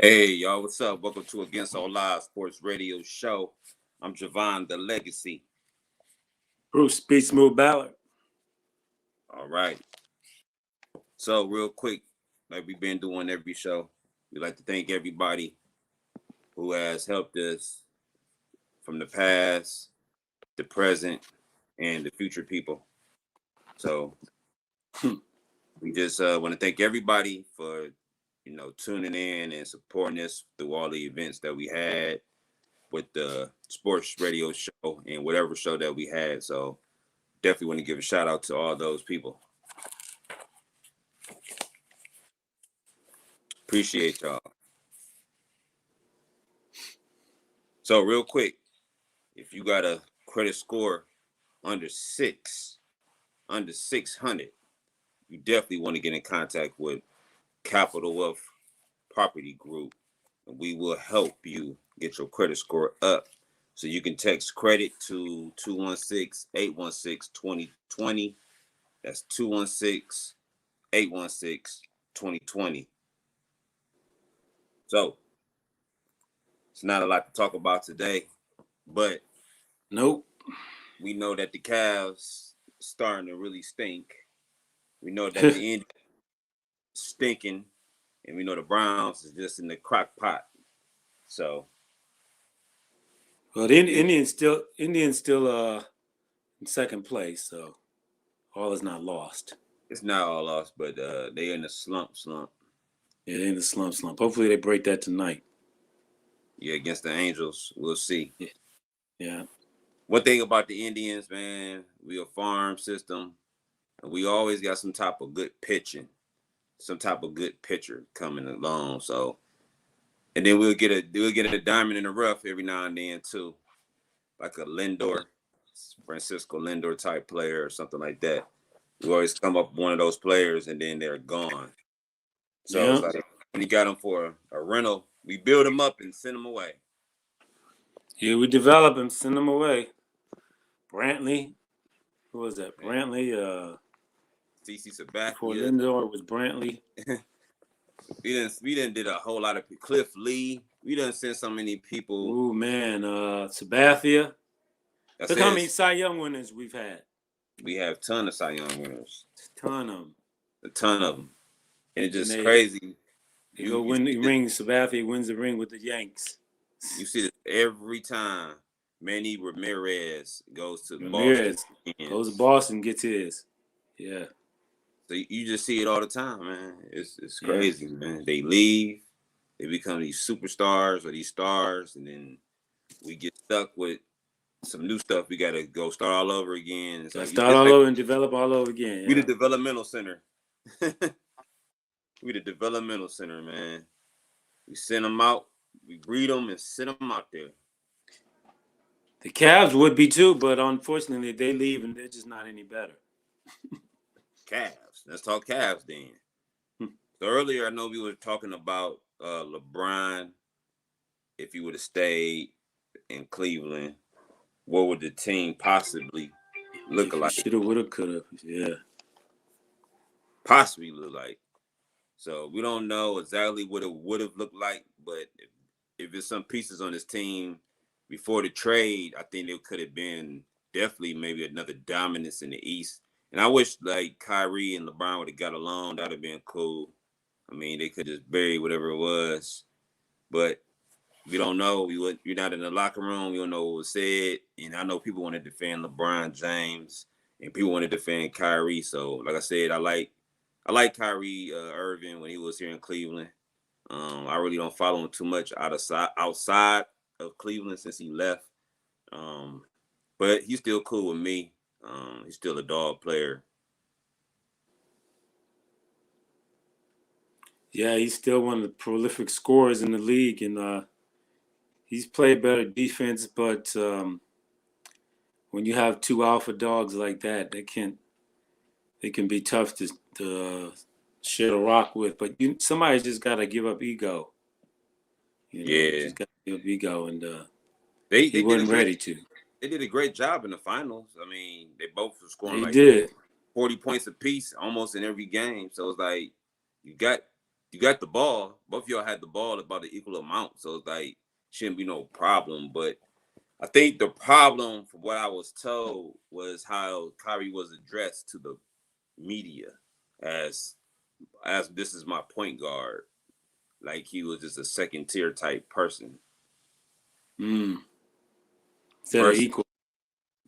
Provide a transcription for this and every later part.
Hey, y'all, what's up? Welcome to Against All Live Sports Radio Show. I'm Javon, the Legacy. Bruce Speed Smooth Ballard. All right. So, real quick, like we've been doing every show, we'd like to thank everybody who has helped us from the past, the present, and the future people. So, we just want to thank everybody for, tuning in and supporting us through all the events that we had with the sports radio show and whatever show that we had. So definitely want to give a shout out to all those people. Appreciate y'all. So real quick, if you got a credit score under 600, you definitely want to get in contact with Capital Wealth Property Group, and we will help you get your credit score up. So you can text credit to 216-816-2020. That's 216-816-2020. So it's not a lot to talk about today, but Nope. we know that the Cavs starting to really stink. We know that the Indians stinking, and we know the Browns is just in the crock pot. So, well, the Indians still in second place, so all is not lost. it's not all lost, but they're in a slump. Yeah, they're in the slump. Hopefully, they break that tonight. Yeah, against the Angels, we'll see. Yeah. One thing about the Indians, man, we a farm system, and we always got some type of good pitching, some type of good pitcher coming along. So, and then we'll get a diamond in the rough every now and then too, like a Lindor, Francisco Lindor type player or something like that. We always come up with one of those players, and then they're gone. So It's like when you got them for a rental, we build them up and send them away. Yeah, we develop them, send them away. Brantley, who was that? Brantley. CC Sabathia. Before Lindor was Brantley. We didn't did a whole lot of Cliff Lee. We done sent so many people. Ooh, man, Sabathia. Look how many Cy Young winners we've had. We have a ton of Cy Young winners. A ton of them. And it's just crazy. You go win the ring. Sabathia wins the ring with the Yanks. You see this every time. Manny Ramirez goes to Boston. Goes to Boston, gets his. Yeah. So you just see it all the time, man. It's crazy, man. They leave, they become these superstars or these stars, and then we get stuck with some new stuff. We got to go start all over again. It's like start all over and develop all over again. We the developmental center. We the developmental center, man. We send them out, we breed them and send them out there. The Cavs would be too, but unfortunately they leave and they're just not any better. Cavs. Let's talk Cavs then. So earlier, I know we were talking about LeBron. If he would have stayed in Cleveland, what would the team possibly look like? Shoulda, woulda, coulda. Yeah. Possibly look like. So we don't know exactly what it would have looked like, but if there's some pieces on this team before the trade, I think there could have been definitely maybe another dominance in the East. And I wish like Kyrie and LeBron would have got along. That would have been cool. I mean, they could just bury whatever it was. But we don't know. You're not in the locker room. You don't know what was said. And I know people want to defend LeBron James and people want to defend Kyrie. So, like I said, I like Kyrie Irving when he was here in Cleveland. I really don't follow him too much outside of Cleveland since he left. But he's still cool with me. He's still a dog player. Yeah, he's still one of the prolific scorers in the league, and he's played better defense. But when you have two alpha dogs like that, they can be tough to share a rock with. But somebody's just got to give up ego. Just got to give up ego, and he wasn't ready to. They did a great job in the finals. I mean, they both were scoring 40 points apiece almost in every game. So it's like you got you got the ball. Both of y'all had the ball about an equal amount, so it's like shouldn't be no problem. But I think the problem, from what I was told, was how Kyrie was addressed to the media as this is my point guard. Like he was just a second tier type person. Instead of equal.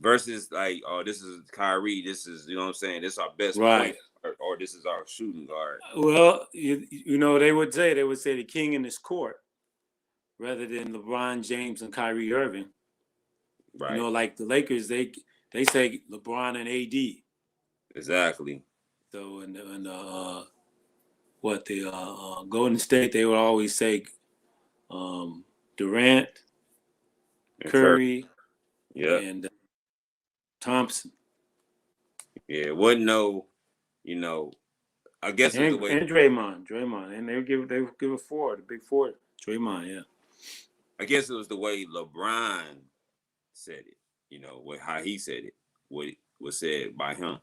Versus like, oh, this is Kyrie. This is, you know what I'm saying? This is our best right. point, or this is our shooting guard. Well, you know, they would say the king in his court rather than LeBron James and Kyrie Irving. Right. You know, like the Lakers, they say LeBron and AD. Exactly. So and Golden State, they would always say Durant, and Curry, and Thompson. Yeah, it wasn't no, you know, I guess and, it's the way. And Draymond, and they would give a four, the big four, Draymond, yeah. I guess it was the way LeBron said it, you know, how he said it, what was said by him.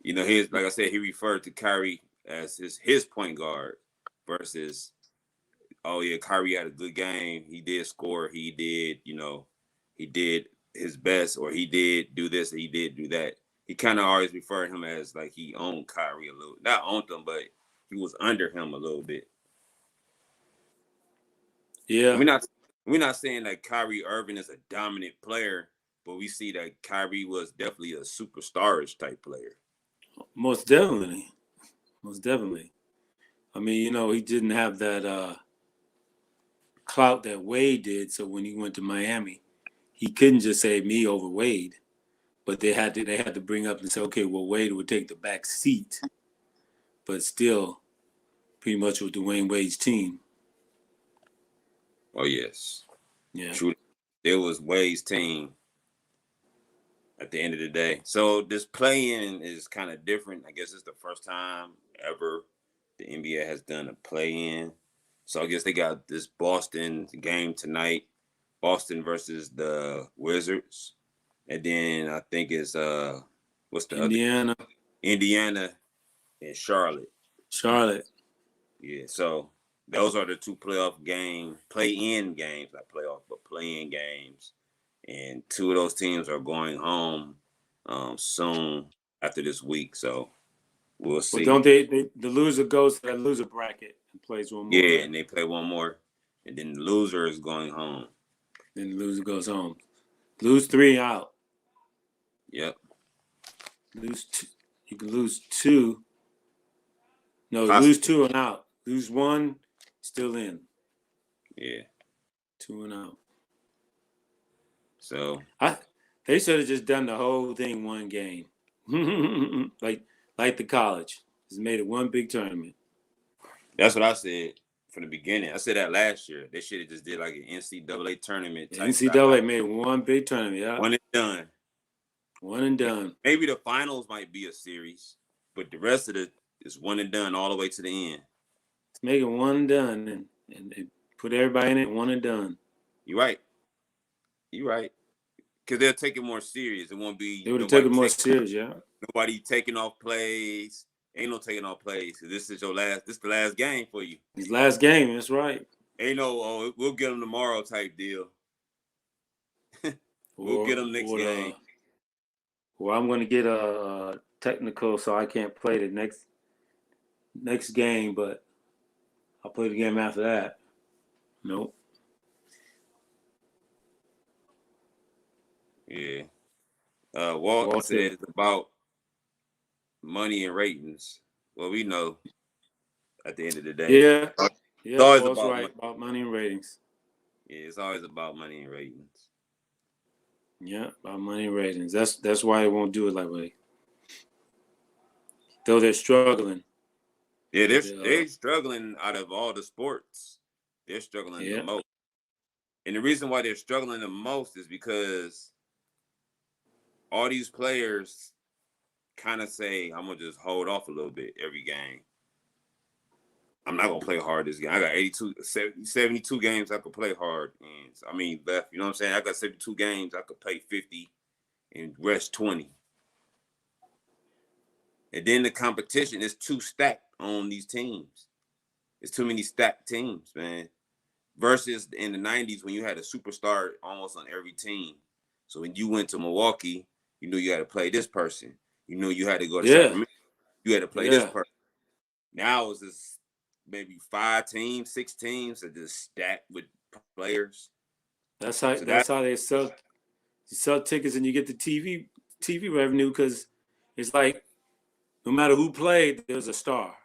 You know, like I said, he referred to Kyrie as his point guard versus, oh yeah, Kyrie had a good game. He did score. He did, you know, he did his best, or he did do this, or he did do that. He kind of always referred him as like he owned Kyrie a little, not owned him, but he was under him a little bit. Yeah, we're not saying that Kyrie Irving is a dominant player, but we see that Kyrie was definitely a superstarish type player. Most definitely. I mean, you know, he didn't have that clout that Wade did. So when he went to Miami, he couldn't just say me over Wade, but they had to bring up and say, okay, well, Wade would take the back seat, but still, pretty much with Dwayne Wade's team. Oh yes, yeah, true. It was Wade's team at the end of the day. So this play-in is kind of different. I guess it's the first time ever the NBA has done a play-in. So I guess they got this Boston game tonight, Boston versus the Wizards, and then I think it's what's the Indiana, Indiana, and Charlotte. Yeah. So those are the two play-in games, not playoff, but play-in games. And two of those teams are going home soon after this week. So we'll see. Well, don't the loser goes to that loser bracket and plays one more? Yeah, and they play one more. And then the loser is going home. Then the loser goes home. Lose 3 out. Yep. You can lose 2. No, lose 2 and out. Lose 1, still in. Yeah. 2 and out. So they should have just done the whole thing one game, like the college. Just made it one big tournament. That's what I said from the beginning. I said that last year. They should have just did like an NCAA tournament. NCAA made one big tournament. Yeah. One and done. One and done. Maybe the finals might be a series, but the rest of it is one and done all the way to the end. Let's make it one and done and put everybody in it, one and done. You're right. Because they'll take it more serious. It won't be. They would have taken it more serious, yeah. Nobody taking off plays. Ain't no taking off plays. This is the last game for you. His last game, that's right. Ain't no, oh, we'll get them tomorrow type deal. We'll get them next game. Well, I'm going to get a technical, so I can't play the next game, but I'll play the game after that. Nope. Yeah. Walter said it's about money and ratings. Well, we know at the end of the day. Yeah. It's always about money and ratings. Yeah, it's always about money and ratings. Yeah, about money and ratings. That's why they won't do it that way. Though they're struggling. Yeah, they're struggling out of all the sports. They're struggling the most. And the reason why they're struggling the most is because all these players kind of say, I'm going to just hold off a little bit every game. I'm not going to play hard this game. I got 72 games I could play hard. And left, you know what I'm saying? I got 72 games I could play 50 and rest 20. And then the competition is too stacked. on these teams. It's too many stacked teams, man. Versus in the 90s when you had a superstar almost on every team. So when you went to Milwaukee, you knew you had to play this person. You knew you had to go to Yeah, Sacramento. You had to play this yeah. person. Now it's just maybe 5 teams, 6 teams that just stacked with players. That's how So that's how they sell. You sell tickets and you get the TV revenue because it's like no matter who played, there's a star.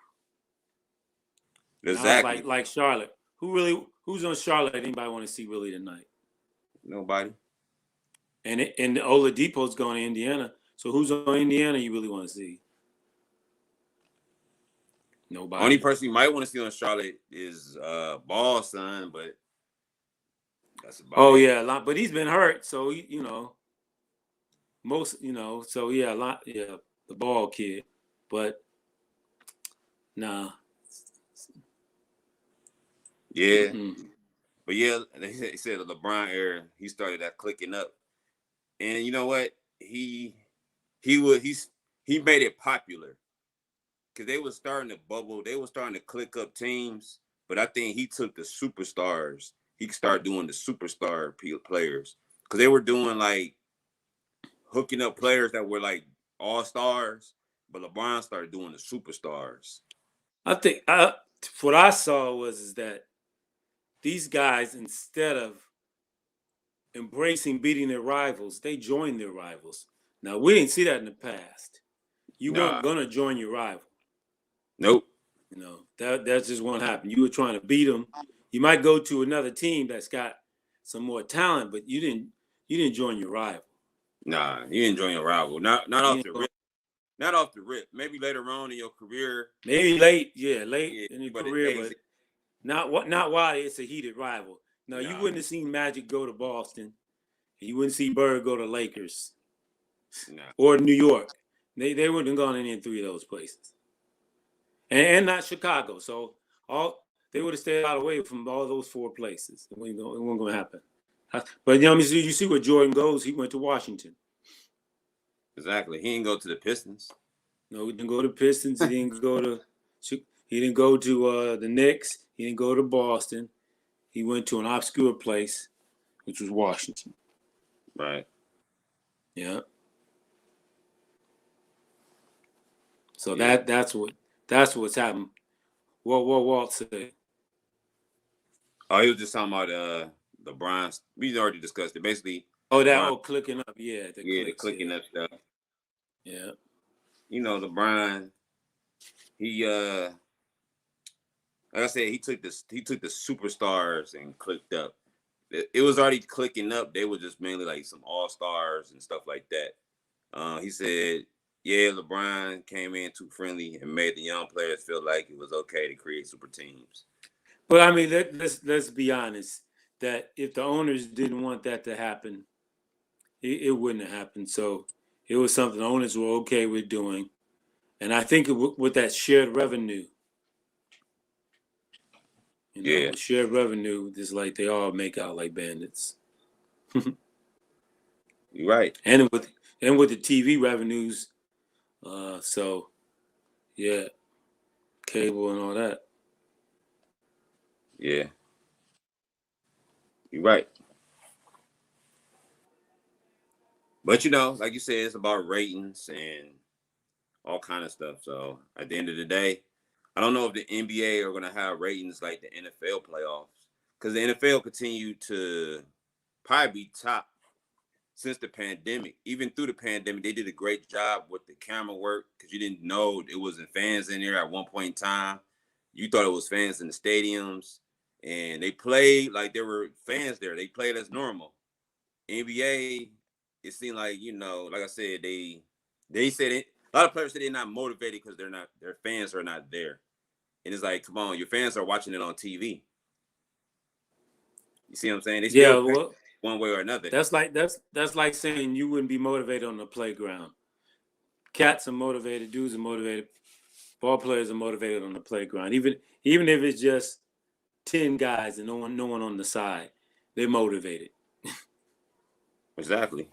Now it's exactly like Charlotte. Who's on Charlotte? Anybody want to see really tonight? nobody. And Oladipo's going to Indiana. So who's on Indiana you really want to see? Nobody. Only person you might want to see on Charlotte is Ball son, but that's about it. Yeah, but he's been hurt, so so yeah, the Ball kid, but nah. Yeah. Mm-mm. But yeah, they said the LeBron era, he started that clicking up. And you know what? He made it popular. Cause they were starting to bubble, they were starting to click up teams. But I think he took the superstars. He started doing the superstar players. Cause they were doing like hooking up players that were like all stars, but LeBron started doing the superstars. I think what I saw is that these guys, instead of embracing beating their rivals, they joined their rivals. Now we didn't see that in the past. You weren't gonna join your rival. Nope. That just won't happen. You were trying to beat them. You might go to another team that's got some more talent, but you didn't join your rival. Nah, you didn't join your rival. Not off the rip. Not off the rip. Maybe later on in your career. Maybe late in your career, but not while it's a heated rival. No, you wouldn't have seen Magic go to Boston. You wouldn't see Bird go to Lakers. Or New York. They wouldn't have gone in any 3 of those places. And not Chicago. So they would have stayed out away from all those 4 places. It wasn't going to happen. But you see where Jordan goes. He went to Washington. Exactly. He didn't go to the Pistons. No, he didn't go to Pistons. He didn't go to the Knicks. He didn't go to Boston. He went to an obscure place, which was Washington. Right. Yeah. So that's what's happened. What Walt said. Oh, he was just talking about LeBron. We already discussed it. Basically. Clicking up. Yeah. The clicking up stuff. Yeah. LeBron, he like I said, he took the superstars and clicked up. It was already clicking up. They were just mainly like some all-stars and stuff like that. He said, yeah, LeBron came in too friendly and made the young players feel like it was okay to create super teams. But I mean, let's be honest, that if the owners didn't want that to happen, it wouldn't have happened. So it was something the owners were okay with doing. And I think with that shared revenue, with shared revenue, it's like they all make out like bandits. You're right. And with the TV revenues, so yeah, cable and all that. Yeah. You're right. But like you said, it's about ratings and all kind of stuff. So at the end of the day, I don't know if the NBA are going to have ratings like the NFL playoffs, because the NFL continued to probably be top since the pandemic. Even through the pandemic, they did a great job with the camera work, because you didn't know it wasn't fans in there at one point in time. You thought it was fans in the stadiums, and they played like there were fans there. They played as normal. NBA, it seemed like, like I said, they said it. A lot of players say they're not motivated because their fans are not there. And it's like, come on, your fans are watching it on TV. You see what I'm saying? They still one way or another. That's like saying you wouldn't be motivated on the playground. Cats are motivated, dudes are motivated, ball players are motivated on the playground. Even if it's just 10 guys and no one on the side, they're motivated. Exactly.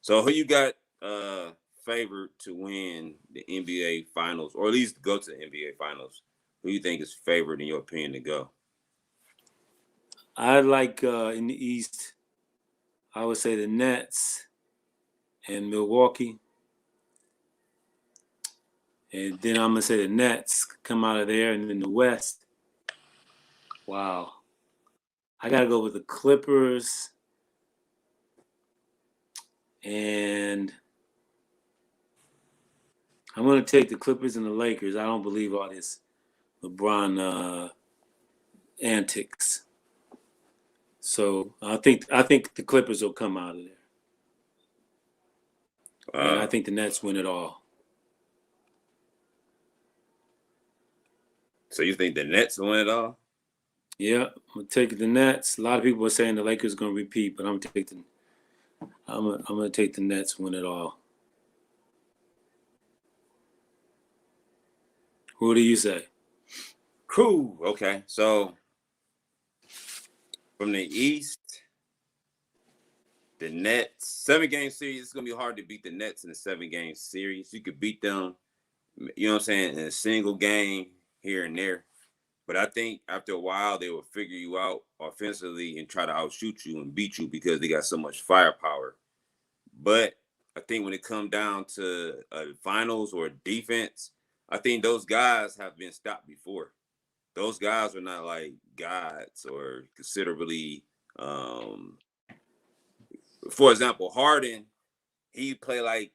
So who you got favored to win the NBA Finals, or at least go to the NBA Finals? Who do you think is favored, in your opinion, to go? I like in the East, I would say the Nets and Milwaukee. And then I'm going to say the Nets come out of there. And then the West, wow. I got to go with the Clippers and I'm going to take the Clippers and the Lakers. I don't believe all this LeBron antics. So I think the Clippers will come out of there. And I think the Nets win it all. So you think the Nets win it all? Yeah, I'm gonna take the Nets. A lot of people are saying the Lakers are gonna repeat, but I'm gonna take the Nets win it all. Who do you say? Cool. Okay. So from the East, the Nets, 7-game series. It's gonna be hard to beat the Nets in a 7-game series. You could beat them, you know what I'm saying, in a single game here and there. But I think after a while, they will figure you out offensively and try to outshoot you and beat you because they got so much firepower. But I think when it comes down to finals or defense, I think those guys have been stopped before. Those guys are not like gods or considerably. For example, Harden, he play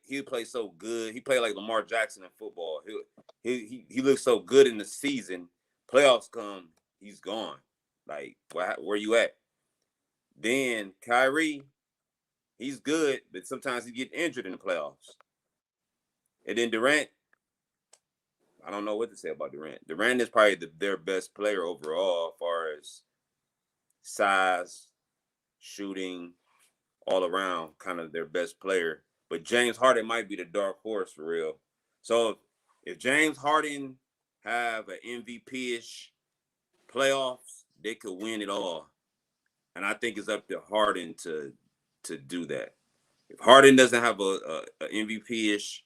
so good. He played like Lamar Jackson in football. He looks so good in the season. Playoffs come, he's gone. Like, where you at? Then Kyrie, he's good, but sometimes he get injured in the playoffs. And then Durant, I don't know what to say about Durant. Durant is probably their best player overall, as far as size, shooting, all around, kind of their best player. But James Harden might be the dark horse for real. So if James Harden have an MVP-ish playoffs, they could win it all. And I think it's up to Harden to do that. If Harden doesn't have a MVP-ish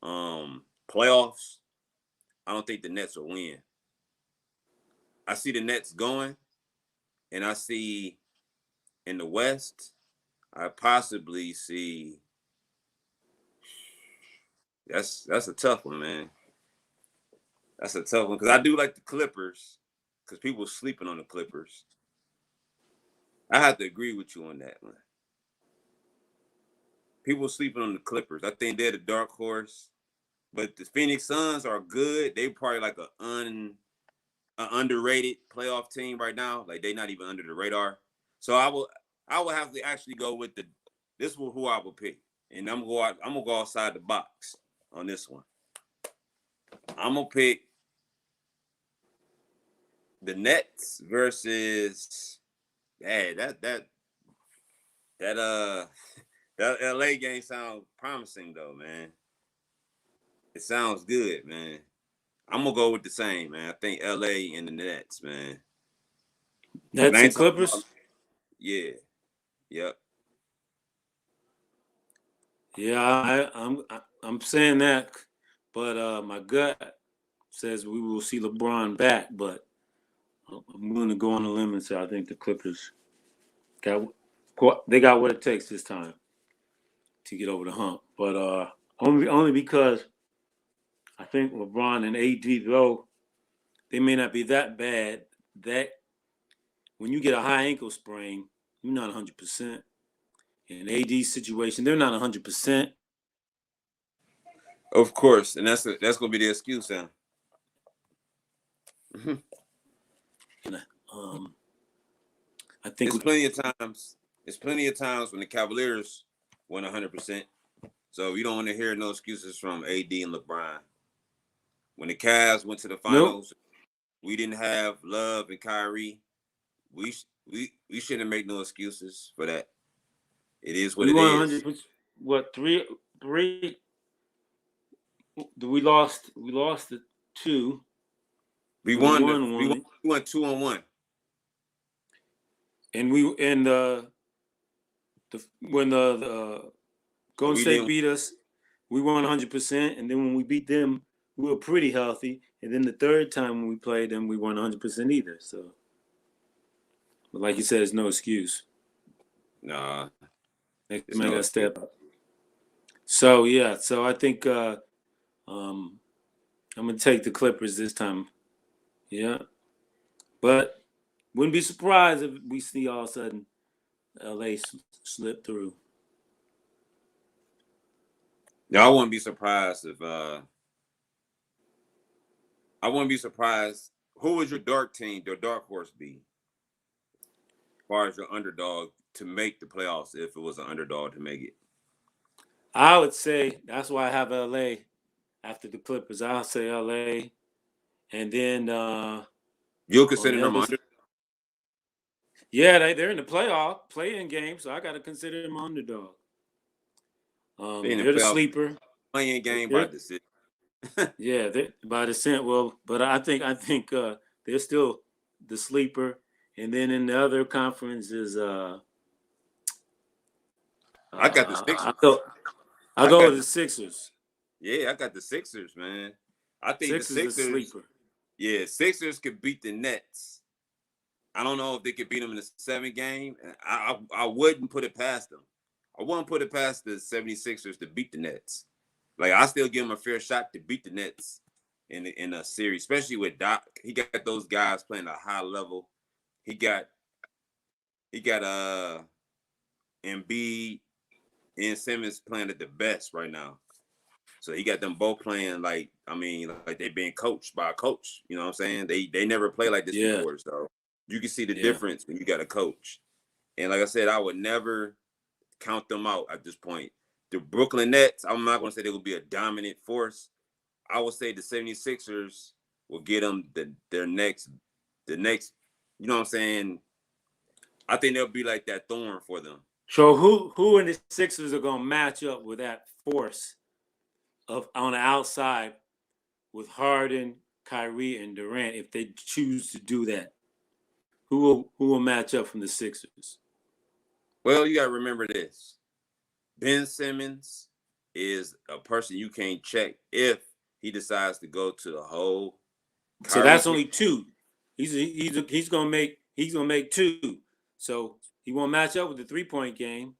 playoffs, I don't think the Nets will win. I see the Nets going, and I see in the West, I possibly see that's a tough one, man. That's a tough one because I do like the Clippers because people are sleeping on the Clippers. I have to agree with you on that one. People are sleeping on the Clippers. I think they're the dark horse, but the Phoenix Suns are good. They probably like an underrated playoff team right now. Like they're not even under the radar. So I will have to actually go with this one who I will pick, and I'm gonna go outside the box on this one. I'm gonna pick the Nets versus that LA game sounds promising though, man. It sounds good, man. I'm gonna go with the same, man. I think LA and the Nets, man. Nets and Clippers? Yeah. Yep. Yeah, I'm saying that, but my gut says we will see LeBron back, but I'm going to go on a limb and say I think the Clippers got what it takes this time to get over the hump. But only because I think LeBron and AD, though they may not be that bad, that when you get a high ankle sprain, you're not 100%. In AD's situation, they're not 100%. Of course, and that's gonna be the excuse now. I think There's plenty of times when the Cavaliers went 100%. So you don't want to hear no excuses from AD and LeBron. When the Cavs went to the finals, we didn't have Love and Kyrie. We shouldn't make no excuses for that. It is what it is. What three? We lost the 2. We won 2-1. And when the Golden State beat us, we won 100%, and then when we beat them, we were pretty healthy. And then the third time when we played them, we weren't 100% either. So, but like you said, there's no excuse. Nah, Next it's man no got to excuse. step up. So yeah, so I think I'm gonna take the Clippers this time. Yeah, but wouldn't be surprised if we see all of a sudden LA slip through. Yeah, I wouldn't be surprised if I wouldn't be surprised. Who would your dark team, your dark horse be? As far as your underdog to make the playoffs, if it was an underdog to make it. I would say that's why I have LA after the Clippers. I'll say LA, and then You'll on consider the them other, under. yeah, they're in the play-in game, so I got to consider them underdog. They in the They're the playoff sleeper. playing game by They're, decision. yeah, they by descent. Well, but I think they're still the sleeper, and then in the other conference is I got the I'll Sixers. go, I'll I go got with the the Sixers. Yeah, I got the Sixers, man. I think the Sixers is a Sixers, sleeper. yeah, Sixers could beat the Nets. I don't know if they could beat them in the 7 game. I wouldn't put it past them. I wouldn't put it past the 76ers to beat the Nets. Like I still give them a fair shot to beat the Nets in a series, especially with Doc. He got those guys playing at a high level. He got Embiid and Simmons playing at the best right now. So he got them both playing like they being coached by a coach. You know what I'm saying? They never play like this Yeah, before. So you can see the yeah. difference when you got a coach. And like I said, I would never count them out at this point. The Brooklyn Nets, I'm not going to say they will be a dominant force. I would say the 76ers will get them the next, you know what I'm saying? I think they'll be like that thorn for them. So who in the Sixers are gonna match up with that force of on the outside with Harden, Kyrie, and Durant if they choose to do that? Who will match up from the Sixers? Well, you got to remember this. Ben Simmons is a person you can't check if he decides to go to the hole. So that's only two. He's gonna make two. So he won't match up with the 3-point game.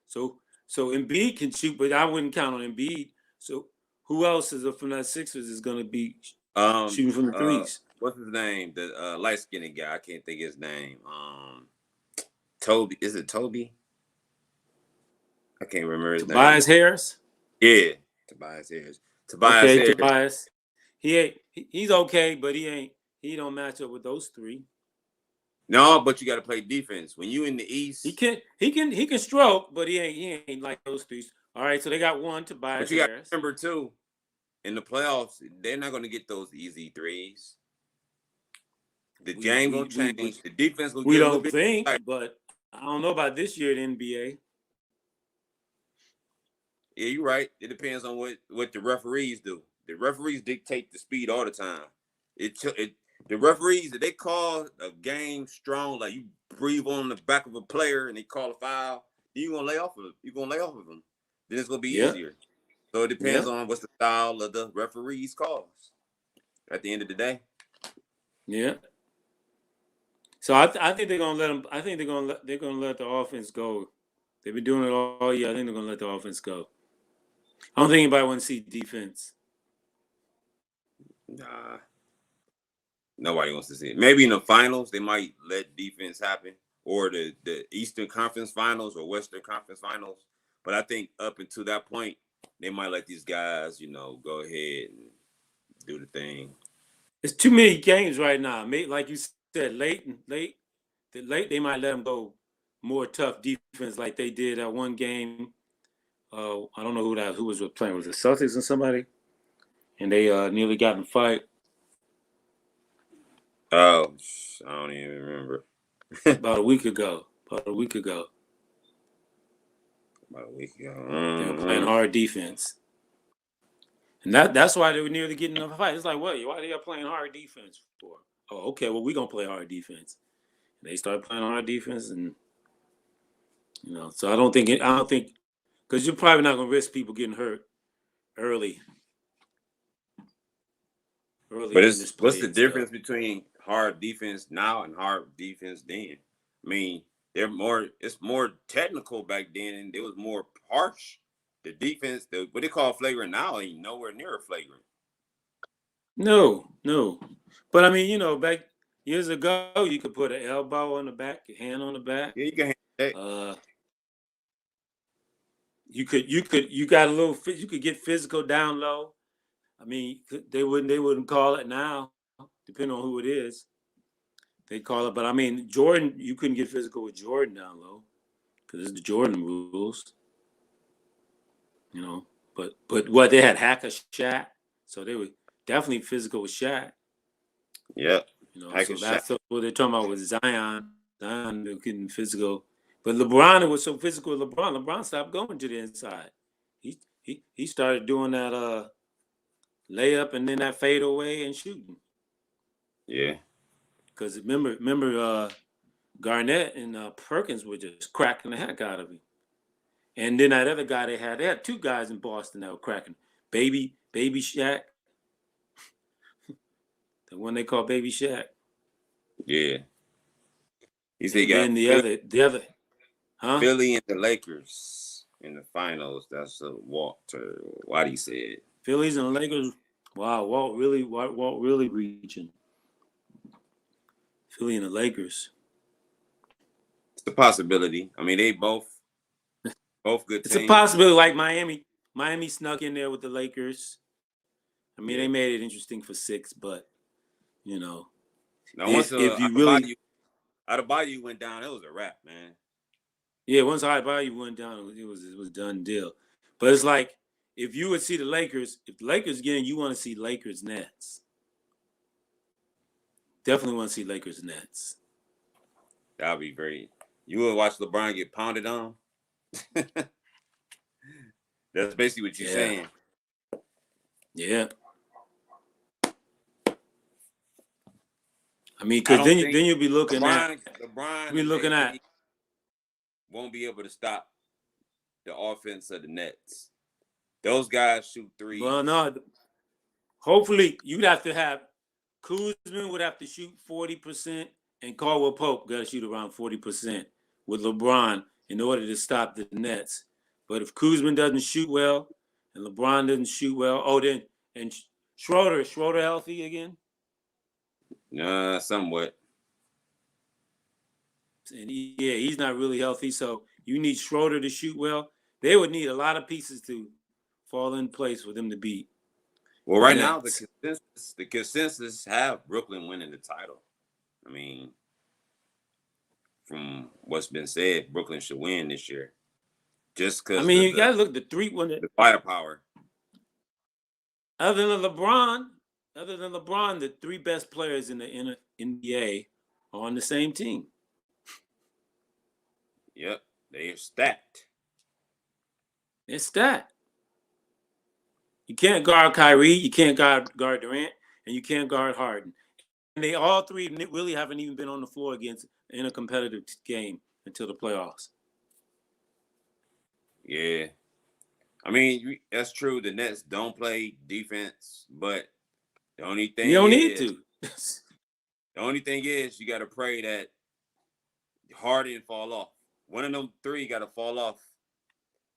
So Embiid can shoot, but I wouldn't count on Embiid. So who else is from that Sixers is gonna be shooting from the threes? What's his name? The light skinned guy. I can't think of his name. Toby. Is it Toby? I can't remember his Tobias name. Harris? Yeah, Tobias Harris. Tobias. He's okay, but he don't match up with those three. No, but you got to play defense. When you in the East, he can stroke, but he ain't like those three. All right, so they got one Tobias but you got to Harris. remember too, in the playoffs, they're not going to get those easy threes. The game gonna change. The defense will. We don't think, but I don't know about this year in NBA. Yeah, you're right. It depends on what the referees do. The referees dictate the speed all the time. The referees, if they call a game strong, like you breathe on the back of a player and they call a foul, then you're gonna lay off of them. Then it's gonna be easier. So it depends on what's the style of the referees calls at the end of the day. Yeah. So I think they're gonna let them. I think they're gonna let the offense go. They've been doing it all year. I think they're gonna let the offense go. I don't think anybody wants to see defense. Nah, nobody wants to see it. Maybe in the finals they might let defense happen, or the Eastern Conference Finals or Western Conference Finals. But I think up until that point, they might let these guys, go ahead and do the thing. It's too many games right now. Like you said, late, they might let them go more tough defense like they did at one game. I don't know who was playing. Was it Celtics and somebody? And they nearly got in a fight. Oh, I don't even remember. About a week ago. They were playing hard defense. And that's why they were nearly getting in a fight. It's like, what? Why are they playing hard defense for? Oh, okay. Well, we're gonna play hard defense. And they started playing hard defense, and so I don't think because you're probably not gonna risk people getting hurt. early But in this what's play the and stuff. difference between hard defense now and hard defense then? I mean, it's more technical back then, and it was more harsh. The defense, what they call flagrant now, ain't nowhere near flagrant. No. But I mean, back years ago, you could put an elbow on the back, your hand on the back. Yeah, you can handle that. You got a little. You could get physical down low. I mean, they wouldn't call it now, depending on who it is. They call it, but I mean, Jordan, you couldn't get physical with Jordan down low because it's the Jordan rules. But what they had Hack of Shaq, so they were definitely physical with Shaq. Yep. So that's what they're talking about with Zion. Zion getting physical, but LeBron, it was so physical with LeBron. LeBron stopped going to the inside. He started doing that layup and then that fade away and shooting. Yeah. Because remember, Garnett and Perkins were just cracking the heck out of him. And then that other guy they had two guys in Boston that were cracking. Baby Shaq. The one they call Baby Shaq. Yeah. He said then the other, huh? Philly and the Lakers in the finals. That's what Waddy said. Phillies and the Lakers. Wow, Walt really reaching. Philly and the Lakers. It's a possibility. I mean, they both good It's teams. a possibility. Like Miami snuck in there with the Lakers. I mean, they made it interesting for 6, but Now, once if you really Adebayo went down, it was a wrap, man. Yeah, once Adebayo went down, it was done deal. But it's like if you would see the Lakers, if the Lakers again, you want to see Lakers Nets. Definitely want to see Lakers Nets. That would be great. You would watch LeBron get pounded on. That's basically what you're saying. Yeah. I mean, because then you'll be looking LeBron won't be able to stop the offense of the Nets. Those guys shoot threes. Well, no. Hopefully, you'd have to have Kuzma would have to shoot 40%, and Caldwell Pope got to shoot around 40% with LeBron in order to stop the Nets. But if Kuzma doesn't shoot well and LeBron doesn't shoot well, and Schroeder healthy again? Somewhat. And he's not really healthy, so you need Schroeder to shoot well. They would need a lot of pieces to fall in place for them to beat. Well, right now the consensus have Brooklyn winning the title. I mean, from what's been said, Brooklyn should win this year. Just because you gotta look the firepower. Other than LeBron, the 3 best players in the NBA are on the same team. Yep, they're stacked. They're stacked. You can't guard Kyrie, you can't guard Durant, and you can't guard Harden. And they all 3 really haven't even been on the floor in a competitive game until the playoffs. Yeah. I mean, that's true. The Nets don't play defense, but the only thing you don't need to. The only thing is you got to pray that Harden fall off. One of them 3 got to fall off.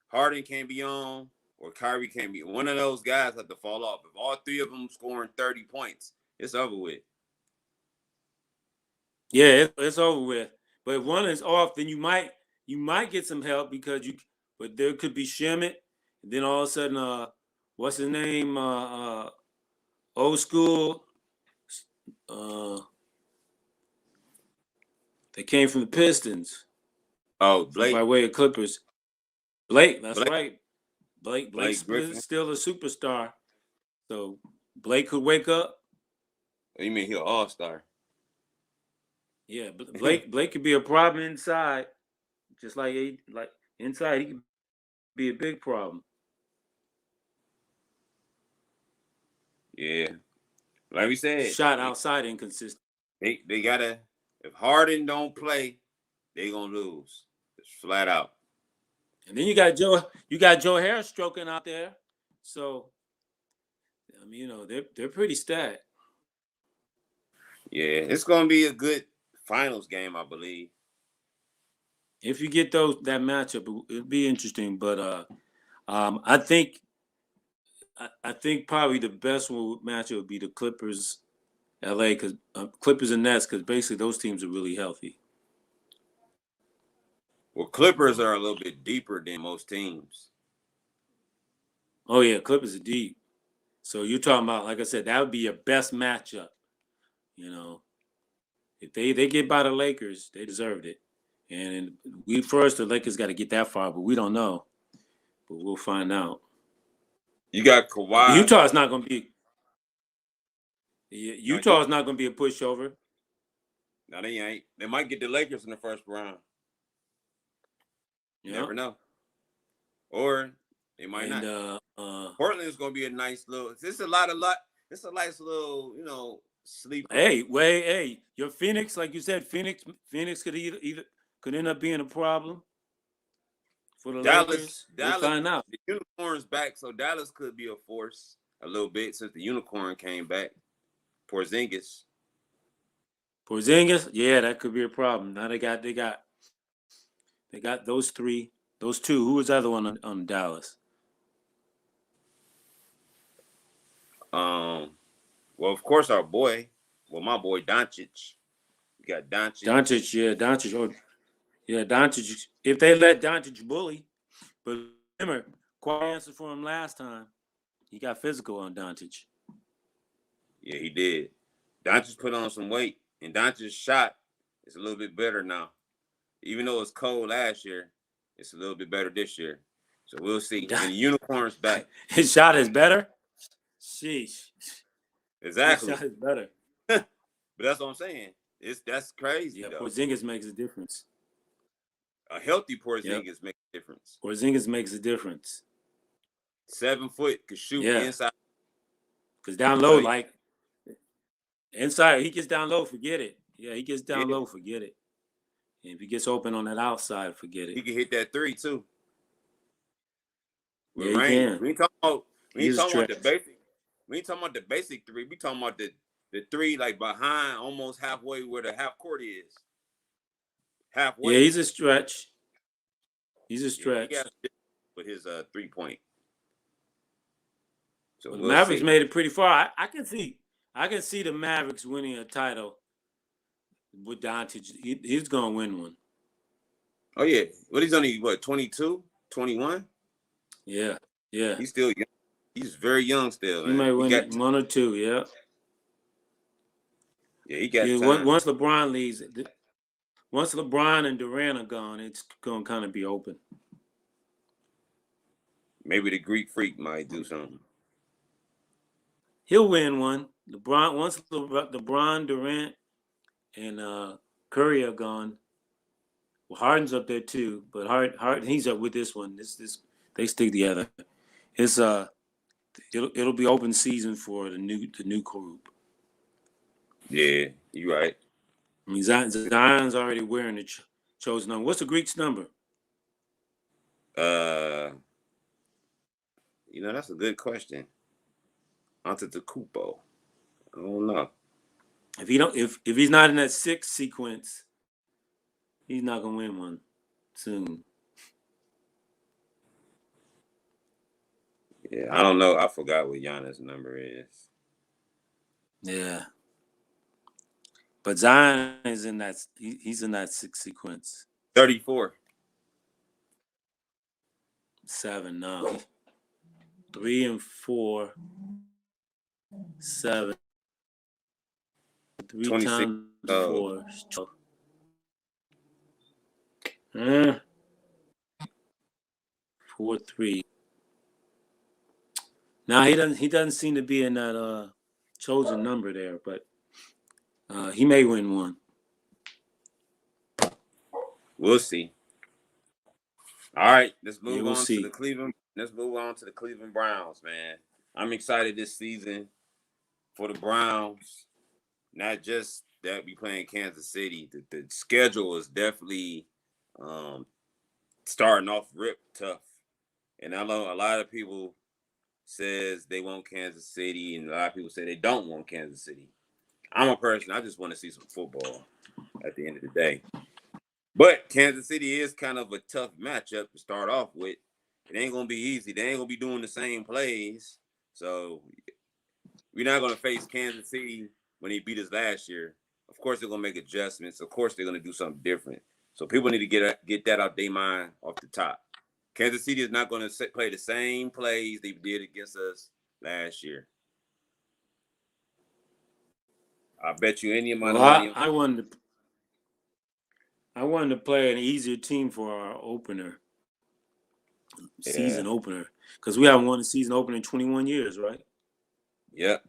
Harden can't be on, or Kyrie can't be. One of those guys have to fall off. If all 3 of them scoring 30 points, it's over with. Yeah, it's over with. But if one is off, then you might get some help but there could be Shemit, and then all of a sudden, what's his name? Old school. They came from the Pistons. Oh, Blake. By way of Clippers. Blake, that's right. Blake's still a superstar. So Blake could wake up. You mean he'll all-star? Yeah, Blake could be a problem inside. Just like inside, he could be a big problem. Yeah. Like we said. Shot outside inconsistent. They gotta, if Harden don't play, they gonna lose. It's flat out. And then you got Joe Harris stroking out there. So they're pretty stacked. Yeah, it's gonna be a good finals game, I believe. If you get that matchup, it'll be interesting. But I think probably the best matchup would be the Clippers, LA, because Clippers and Nets, because basically those teams are really healthy. Well, Clippers are a little bit deeper than most teams. Oh yeah, Clippers are deep. So you're talking about, like I said, that would be your best matchup. If they get by the Lakers, they deserved it. And the Lakers got to get that far, but we don't know. But we'll find out. You got Kawhi. Utah's not going to be. Utah's not going to be a pushover. No, they ain't. They might get the Lakers in the first round. You never know. Or they might not. Portland is going to be a nice little. It's a nice little, sleeper. Hey, your Phoenix, like you said, Phoenix could either could end up being a problem for the Lakers. We'll find out. The unicorn's back, so Dallas could be a force a little bit since the unicorn came back. Porzingis, yeah, that could be a problem. Now they got those two. Who was the other one on Dallas? Well, of course, my boy Doncic. You got Doncic. Doncic. Doncic. If they let Doncic bully, but remember, Kawhi answered for him last time. He got physical on Doncic. Yeah, he did. Doncic put on some weight, and Doncic's shot is a little bit better now. Even though it's cold last year, it's a little bit better this year. So we'll see. And the unicorn's back. His shot is better? Sheesh. Exactly. His shot is better. But that's what I'm saying. That's crazy. Yeah, though. Porzingis makes a difference. A healthy Porzingis makes a difference. Porzingis makes a difference. 7 foot, could shoot inside. Because down low, inside, he gets down low, forget it. Yeah, he gets down low, forget it. And if he gets open on that outside, forget it. He can hit that three too. Yeah, he can. We ain't talking about the basic. We ain't talking about the basic three. We talking about the three like behind, almost halfway where the half court is. Halfway. Yeah, he's a stretch. With his 3-point. So the Mavericks made it pretty far. I can see the Mavericks winning a title with Doncic. He's gonna win one. Oh yeah. Well, he's only 22, 21? Yeah. He's still young. He's very young still. He might win one or two, yeah. Yeah, he got time. Once LeBron leaves, once LeBron and Durant are gone, it's gonna kind of be open. Maybe the Greek Freak might do something. He'll win one. Once LeBron, Durant, and Curry are gone. Well, Harden's up there too, but Harden he's up with this one. This they stick together. It's it'll be open season for the new group. Yeah, you're right. I mean, Zion's already wearing the chosen number. What's the Greeks' number? That's a good question. Antetokounmpo. I don't know. If he's not in that 6 sequence, he's not gonna win one soon. Yeah, I don't know. I forgot what Giannis' number is. Yeah. But Zion is in that. He's in that 6 sequence. 34. 7 now. 3 and 4. 7. 3 times 4. 4-3. Now he doesn't seem to be in that chosen number there, but he may win one. We'll see. All right, let's move on to the Cleveland. Let's move on to the Cleveland Browns, man. I'm excited this season for the Browns. Not just that we play in Kansas City. The schedule is definitely starting off rip tough. And I know a lot of people says they want Kansas City, and a lot of people say they don't want Kansas City. I'm a person, I just want to see some football at the end of the day. But Kansas City is kind of a tough matchup to start off with. It ain't going to be easy. They ain't going to be doing the same plays. So we're not going to face Kansas City when he beat us last year. Of course, they're going to make adjustments. Of course, they're going to do something different. So people need to get that out their mind off the top. Kansas City is not going to play the same plays they did against us last year. I bet you any amount of money. I wanted to play an easier team for our season opener, because we haven't won a season opener in 21 years, right? Yep.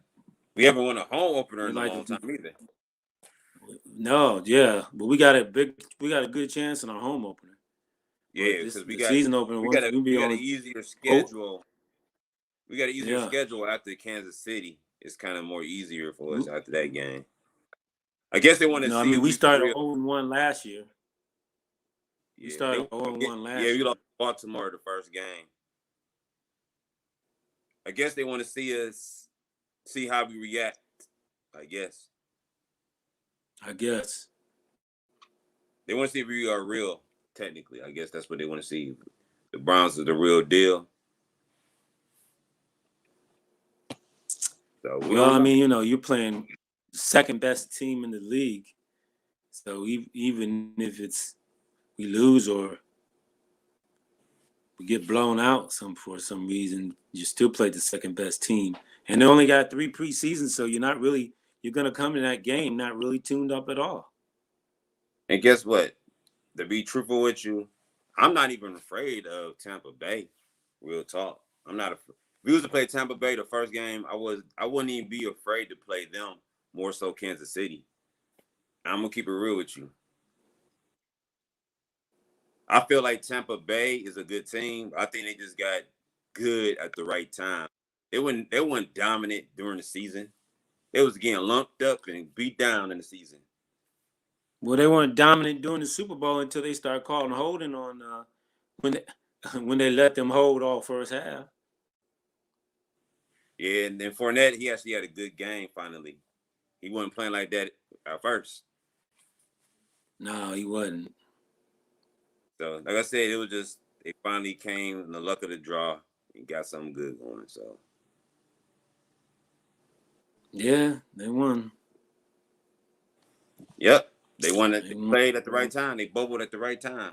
We haven't won a home opener in a long time either. No, yeah, but we got a good chance in our home opener. Yeah, because we got season opener. We got an easier schedule. We got an easier schedule after Kansas City. It's kind of more easier for us after that game. I guess they want to see. I mean, we started 0-1 last year. Yeah, we started 0-1 last year. Yeah, we lost Baltimore the first game. I guess they want to see how we react. I guess. They want to see if we are real. Technically, I guess that's what they want to see. The Browns are the real deal. So I mean, you're playing second best team in the league. So even if we lose or we get blown out for some reason, you still play the second best team. And they only got 3 preseasons, so you're going to come in that game not really tuned up at all. And guess what? To be truthful with you, I'm not even afraid of Tampa Bay. Real talk. I'm not afraid. If we was to play Tampa Bay the first game, I wouldn't even be afraid to play them, more so Kansas City. I'm going to keep it real with you. I feel like Tampa Bay is a good team. I think they just got good at the right time. They weren't dominant during the season. They was getting lumped up and beat down in the season. Well, they weren't dominant during the Super Bowl until they started calling holding on when they let them hold all first half. Yeah, and then Fournette, he actually had a good game finally. He wasn't playing like that at first. No, he wasn't. So, like I said, it was just they finally came in the luck of the draw and got something good going. So, yeah, they won. Yep, they won. They played at the right time. They bubbled at the right time.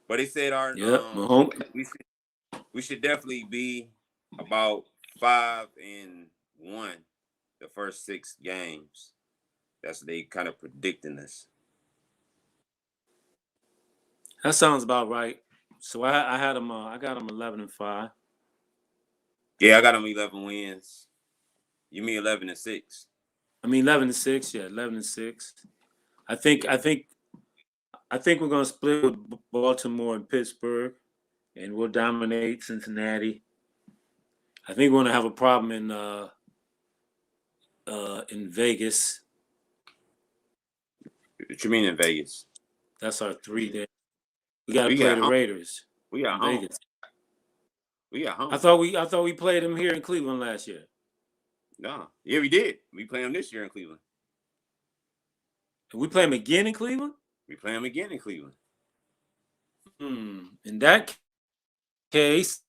But they said we should definitely be about 5-1 the first 6 games. That's what they kind of predicting us. That sounds about right. So I had them. I got them 11-5. Yeah, I got them 11 wins. You mean 11-6? I mean 11-6. Yeah, 11-6. I think we're gonna split with Baltimore and Pittsburgh, and we'll dominate Cincinnati. I think we're gonna have a problem in Vegas. What you mean in Vegas? That's our 3 there. We gotta play the Raiders. We got home. Vegas. We got home. I thought we played them here in Cleveland last year. No. Yeah, we did. We play them this year in Cleveland. And we play them again in Cleveland? We play them again in Cleveland. In that case,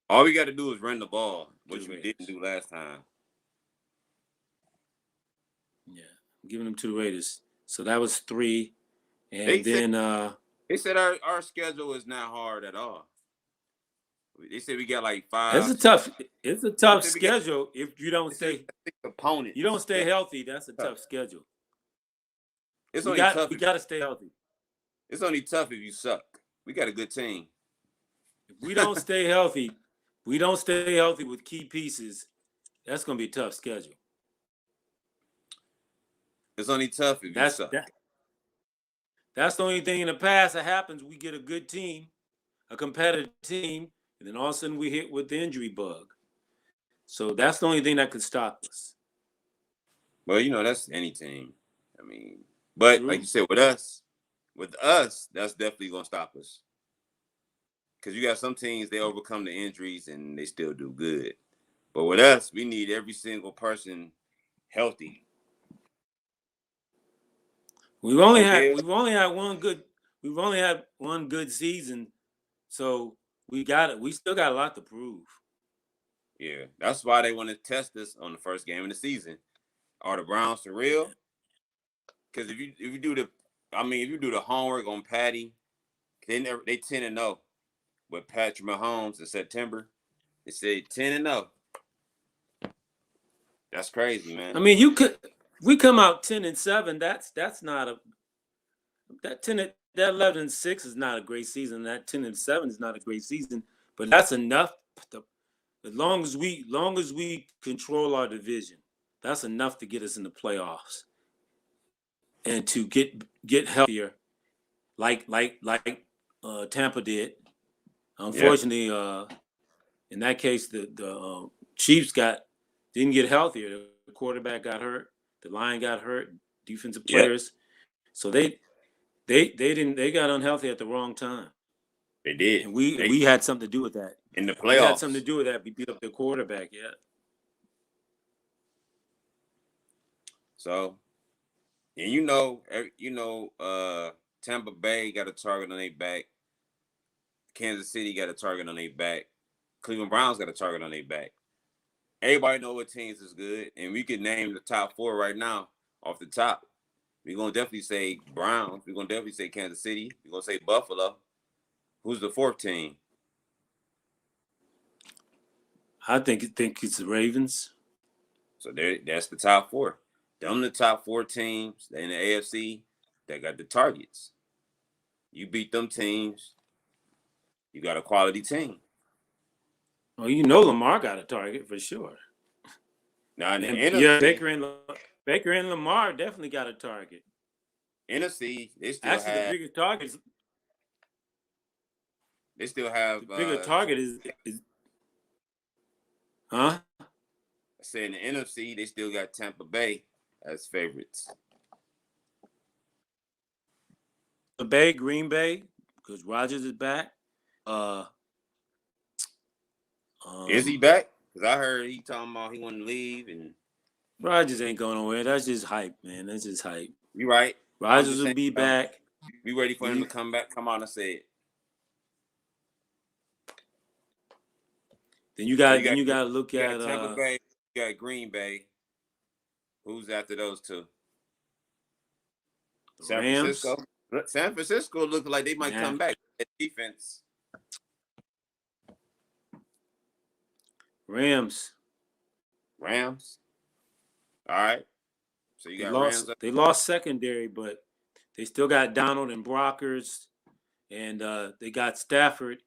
all we got to do is run the ball, which we didn't do last time. Yeah, I'm giving them to the Raiders. So that was 3. And they said our schedule is not hard at all. They said we got like 5. It's a tough schedule if you don't stay opponent. You don't stay healthy. That's a tough schedule. It's only tough. We got to stay healthy. It's only tough if you suck. We got a good team. If we don't stay healthy, with key pieces, that's going to be a tough schedule. It's only tough if you suck. That's the only thing in the past that happens. We get a good team, a competitive team, and then all of a sudden we hit with the injury bug. So that's the only thing that could stop us. Well, that's any team. I mean, but like you said, with us, With us, that's definitely gonna stop us. Because you got some teams, they overcome the injuries and they still do good. But with us, we need every single person healthy. We've only Okay. had one good season, so we still got a lot to prove. Yeah, that's why they want to test us on the first game of the season. Are the Browns for real? Because if you do the homework on Patty, they 10-0 with Patrick Mahomes in September. They say 10-0. That's crazy, man. I mean, we come out 10-7. That's not a that 11-6 is not a great season. That 10-7 is not a great season, but that's enough. As long as we control our division, that's enough to get us in the playoffs and to get healthier, like Tampa did. Unfortunately, in that case, the Chiefs didn't get healthier. The quarterback got hurt. The line got hurt. Defensive players, so they got unhealthy at the wrong time. They did, and we had something to do with that. In the playoffs, we had something to do with that. We beat up the quarterback, yeah. So, and Tampa Bay got a target on their back. Kansas City got a target on their back. Cleveland Browns got a target on their back. Everybody know what teams is good, and we can name the top 4 right now off the top. We're gonna definitely say Browns. We're gonna definitely say Kansas City. We're gonna say Buffalo. Who's the 4th team? I think it's the Ravens. So that's the top 4. Them the top 4 teams in the AFC that got the targets. You beat them teams, you got a quality team. Well, Lamar got a target for sure. Now in the NFC, yeah, Baker and Lamar definitely got a target. NFC, they still have the biggest targets. They still have the bigger target is huh? I said in the NFC, they still got Tampa Bay as favorites. Green Bay, because Rodgers is back. Is he back? Because I heard he talking about he wanted to leave, and Rodgers ain't going nowhere. That's just hype, man. That's just hype. You right. Rodgers will be back. Be ready for him to come back. Come on and say it. Then you got to look at Tampa Bay. You got Green Bay. Who's after those two? San Francisco. San Francisco looks like they might come back. At defense. Rams. All right. So you got Rams. They lost secondary, but they still got Donald and Brockers, and they got Stafford,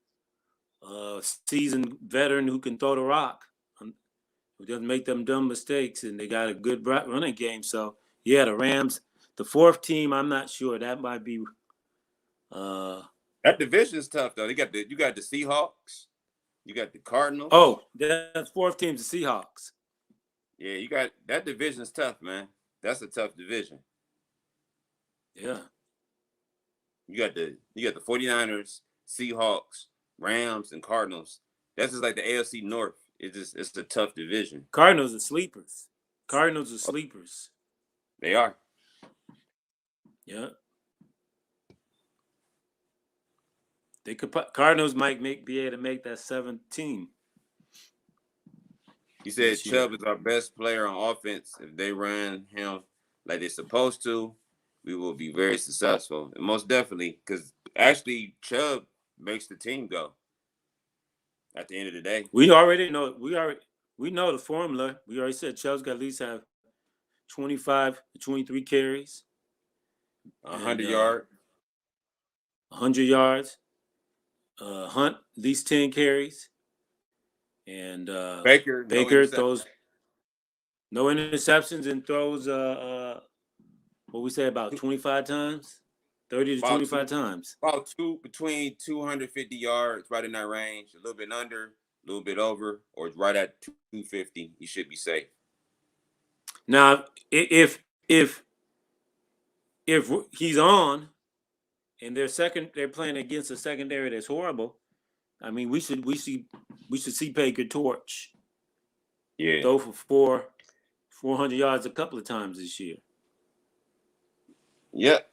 seasoned veteran who can throw the rock, who doesn't make them dumb mistakes, and they got a good running game. So yeah, the Rams. The 4th team, I'm not sure. That might be. That division is tough though. You got the Seahawks. You got the Cardinals. Oh, that's 4th team, the Seahawks. Yeah, you got that division is tough, man. That's a tough division. Yeah. You got the 49ers, Seahawks, Rams, and Cardinals. That's just like the AFC North. It's a tough division. Cardinals are sleepers. They are. Yeah. Cardinals might be able to make that 7th team. You said Chubb is our best player on offense. If they run him like they're supposed to, we will be very successful. And most definitely, because actually Chubb makes the team go. At the end of the day, we already know. We know the formula. We already said Chubb's got at least have 25 to 23 carries, 100 yards. 100 yards. Hunt at least 10 carries. And Baker throws no interceptions and throws what we say about 25 times, 30 to 25 times. About between 250 yards, right in that range, a little bit under, a little bit over, or right at 250. You should be safe. Now, if he's on, and they're playing against a secondary that's horrible. I mean, we should see Baker Torch Yeah. throw for 400 yards a couple of times this year. Yep.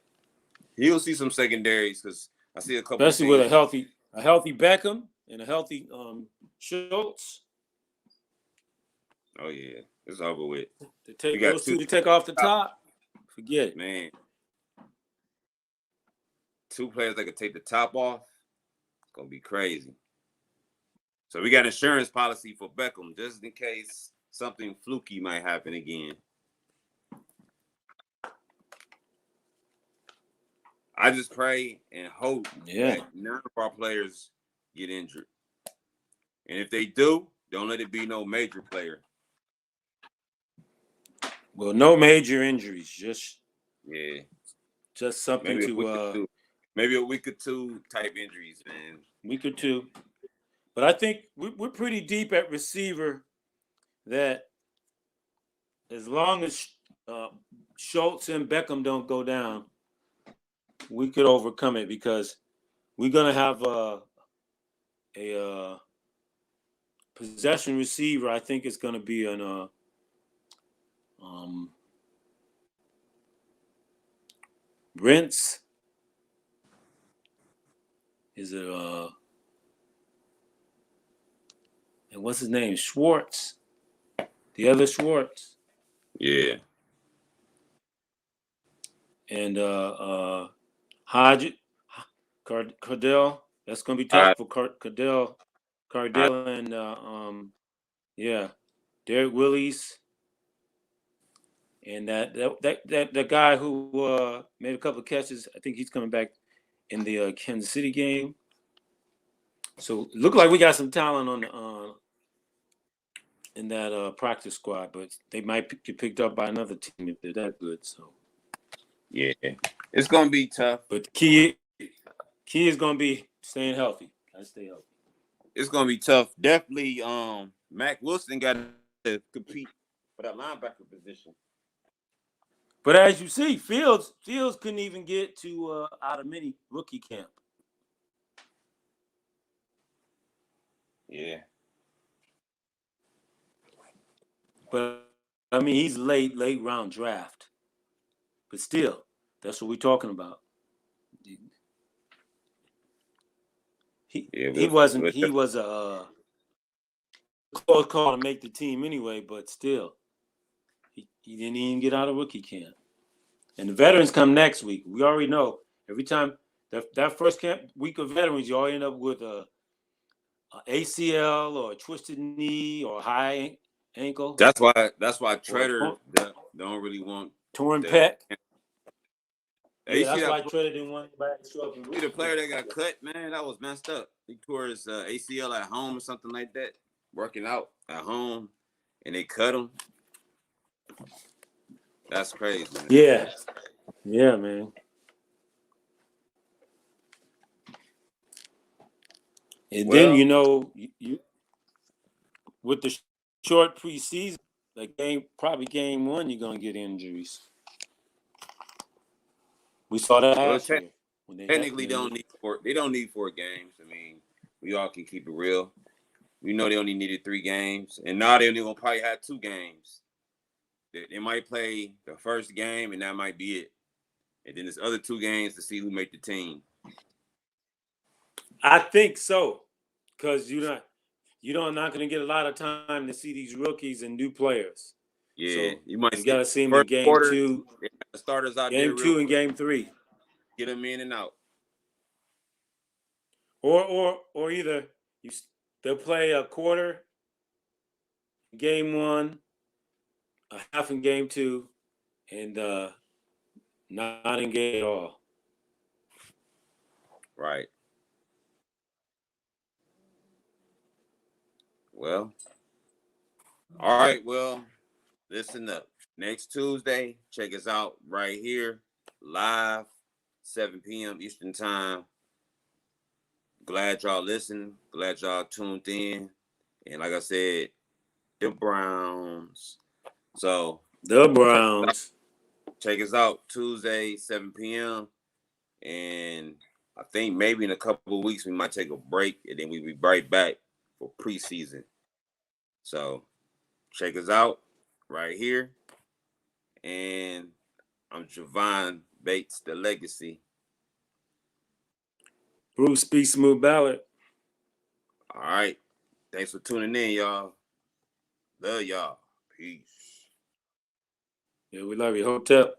He'll see some secondaries because I see a couple, especially with a healthy Beckham and a healthy Schultz. Oh yeah, it's over with. To take those two to take off the top, forget it, man. 2 players that could take the top off, it's gonna be crazy. So we got insurance policy for Beckham just in case something fluky might happen again. I just pray and hope that none of our players get injured. And if they do, don't let it be no major player. Well, no major injuries, just something maybe a week or two type injuries, man. Week or two. But I think we're pretty deep at receiver that as long as Schultz and Beckham don't go down, we could overcome it because we're going to have a possession receiver. I think it's going to be an Rentz. Is it and what's his name? Schwartz. The other Schwartz. Yeah. And Hodge, Cardell. That's gonna be tough for Cardell and Derek Willis. And that guy who made a couple of catches, I think he's coming back in the Kansas City game. So it looked like we got some talent on in that practice squad, but they might get picked up by another team if they're that good. So yeah, it's gonna be tough. But the key is gonna be staying healthy. Gotta stay healthy. It's gonna be tough. Definitely. Mac Wilson got to compete for that linebacker position. But as you see, Fields couldn't even get to out of mini rookie camp. Yeah. But I mean, he's late round draft. But still, that's what we're talking about. He was a close call to make the team anyway, but still, he didn't even get out of rookie camp. And the veterans come next week. We already know every time that first week of veterans, you all end up with a ACL or a twisted knee or a high ankle. That's why Treader don't really want torn pec. Yeah, that's why Treader didn't want anybody to show up. The player that got cut, man, that was messed up. He tore his ACL at home or something like that, working out at home, and they cut him. That's crazy, man. Yeah, man. And then you with the short preseason, probably game 1, you're gonna get injuries. We saw that last year. Technically, they don't need 4 games. I mean, we all can keep it real. We know they only needed 3 games, and now they're only gonna probably have 2 games. They might play the first game, and that might be it. And then there's other 2 games to see who made the team. I think so, because you're not going to get a lot of time to see these rookies and new players. Yeah, so you got to see them in game 2. The starters out game there. Game 2 and game 3. Get them in and out. Or either they'll play a quarter, game 1, a half in game 2, and not in game at all. Right. Well, all right. Well, listen up. Next Tuesday, check us out right here, live, 7 p.m. Eastern Time. Glad y'all listened. Glad y'all tuned in. And like I said, the Browns. So the Browns. Check us out Tuesday, 7 p.m. And I think maybe in a couple of weeks we might take a break, and then we'll be right back for preseason. So check us out right here. And I'm Javon Bates, the legacy. Bruce B. Smooth Ballard. All right. Thanks for tuning in, y'all. Love y'all. Peace. Yeah, we love you. Hotel.